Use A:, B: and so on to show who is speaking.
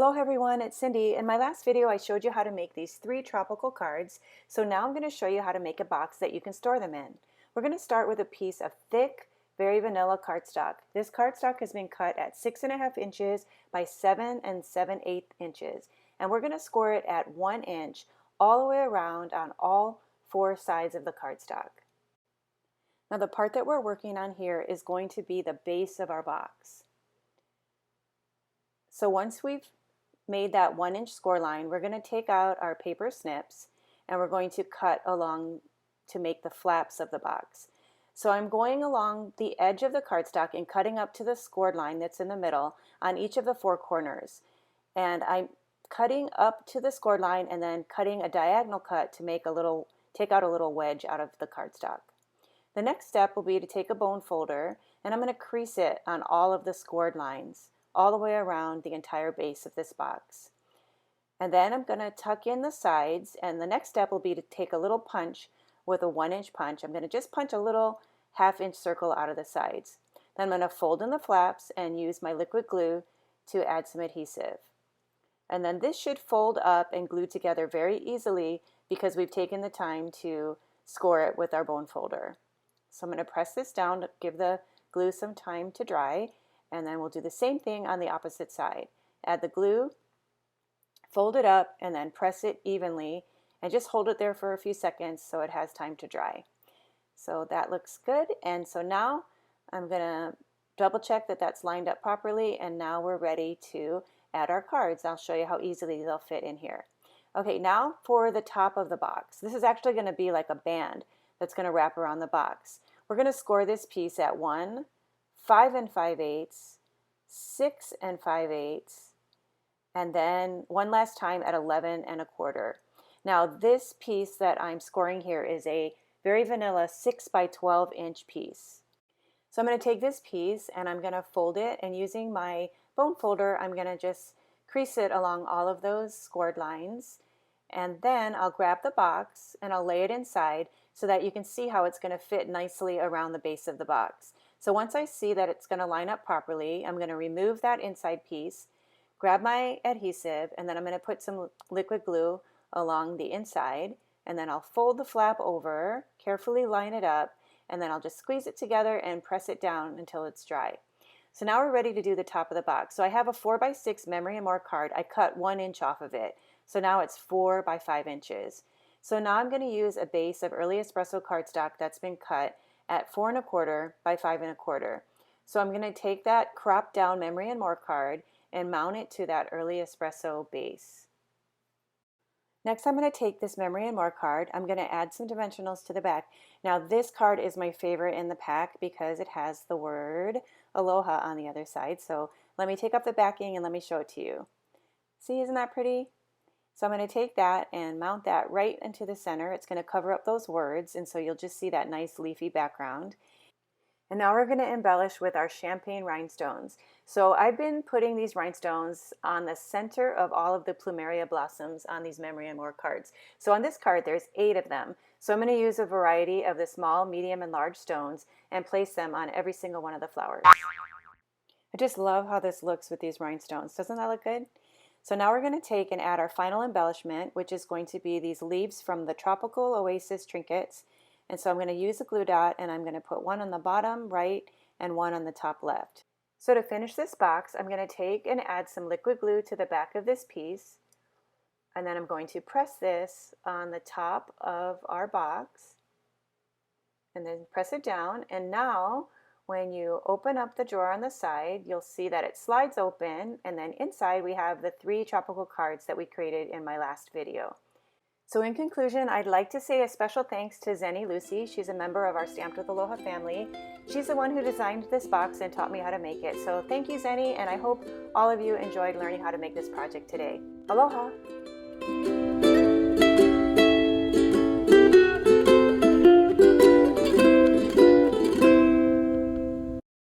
A: Aloha everyone, it's Cindy. In my last video I showed you how to make these 3 tropical cards, so now I'm going to show you how to make a box that you can store them in. We're going to start with a piece of thick, very vanilla cardstock. This cardstock has been cut at 6.5 inches by 7 7/8 inches, and we're going to score it at 1 inch all the way around on all 4 sides of the cardstock. Now the part that we're working on here is going to be the base of our box. So once we've made that 1 inch score line, we're going to take out our paper snips and we're going to cut along to make the flaps of the box. So I'm going along the edge of the cardstock and cutting up to the scored line that's in the middle on each of the 4 corners. And I'm cutting up to the scored line and then cutting a diagonal cut to make take out a little wedge out of the cardstock. The next step will be to take a bone folder and I'm going to crease it on all of the scored lines, all the way around the entire base of this box. And then I'm going to tuck in the sides, and the next step will be to take a little punch with a 1 inch punch. I'm going to just punch a little 1/2 inch circle out of the sides. Then I'm going to fold in the flaps and use my liquid glue to add some adhesive. And then this should fold up and glue together very easily because we've taken the time to score it with our bone folder. So I'm going to press this down to give the glue some time to dry. And then we'll do the same thing on the opposite side. Add the glue, fold it up, and then press it evenly and just hold it there for a few seconds so it has time to dry. So that looks good. And so now I'm going to double check that that's lined up properly, and now we're ready to add our cards. I'll show you how easily they'll fit in here. Okay, now for the top of the box. This is actually going to be like a band that's going to wrap around the box. We're going to score this piece at 1, 5 5/8, 6 5/8, and then one last time at 11 1/4. Now this piece that I'm scoring here is a very vanilla 6 by 12 inch piece. So I'm going to take this piece and I'm going to fold it, and using my bone folder I'm going to just crease it along all of those scored lines, and then I'll grab the box and I'll lay it inside so that you can see how it's going to fit nicely around the base of the box. So once I see that it's going to line up properly, I'm going to remove that inside piece, grab my adhesive, and then I'm going to put some liquid glue along the inside, and then I'll fold the flap over, carefully line it up, and then I'll just squeeze it together and press it down until it's dry. So now we're ready to do the top of the box. So I have a 4 by 6 memory and more card. I cut 1 inch off of it. So now it's 4 by 5 inches. So now I'm going to use a base of early espresso cardstock that's been cut at 4 1/4 by 5 1/4. So I'm going to take that cropped down memory and more card and mount it to that early espresso base. Next I'm going to take this memory and more card. I'm going to add some dimensionals to the back. Now this card is my favorite in the pack because it has the word Aloha on the other side. So let me take up the backing and let me show it to you. See, isn't that pretty? So I'm going to take that and mount that right into the center. It's going to cover up those words, and so you'll just see that nice leafy background. And now we're going to embellish with our champagne rhinestones. So I've been putting these rhinestones on the center of all of the plumeria blossoms on these memory and more cards. So on this card there's 8 of them. So I'm going to use a variety of the small, medium, and large stones and place them on every single one of the flowers. I just love how this looks with these rhinestones. Doesn't that look good? So now we're going to take and add our final embellishment, which is going to be these leaves from the tropical Oasis Trinkets. And so I'm going to use a glue dot, and I'm going to put one on the bottom right and one on the top left. So to finish this box, I'm going to take and add some liquid glue to the back of this piece, and then I'm going to press this on the top of our box and then press it down. And now when you open up the drawer on the side, you'll see that it slides open, and then inside we have the 3 tropical cards that we created in my last video. So in conclusion, I'd like to say a special thanks to Zenny Lucy. She's a member of our Stamped with Aloha family. She's the one who designed this box and taught me how to make it. So thank you, Zenny, and I hope all of you enjoyed learning how to make this project today. Aloha!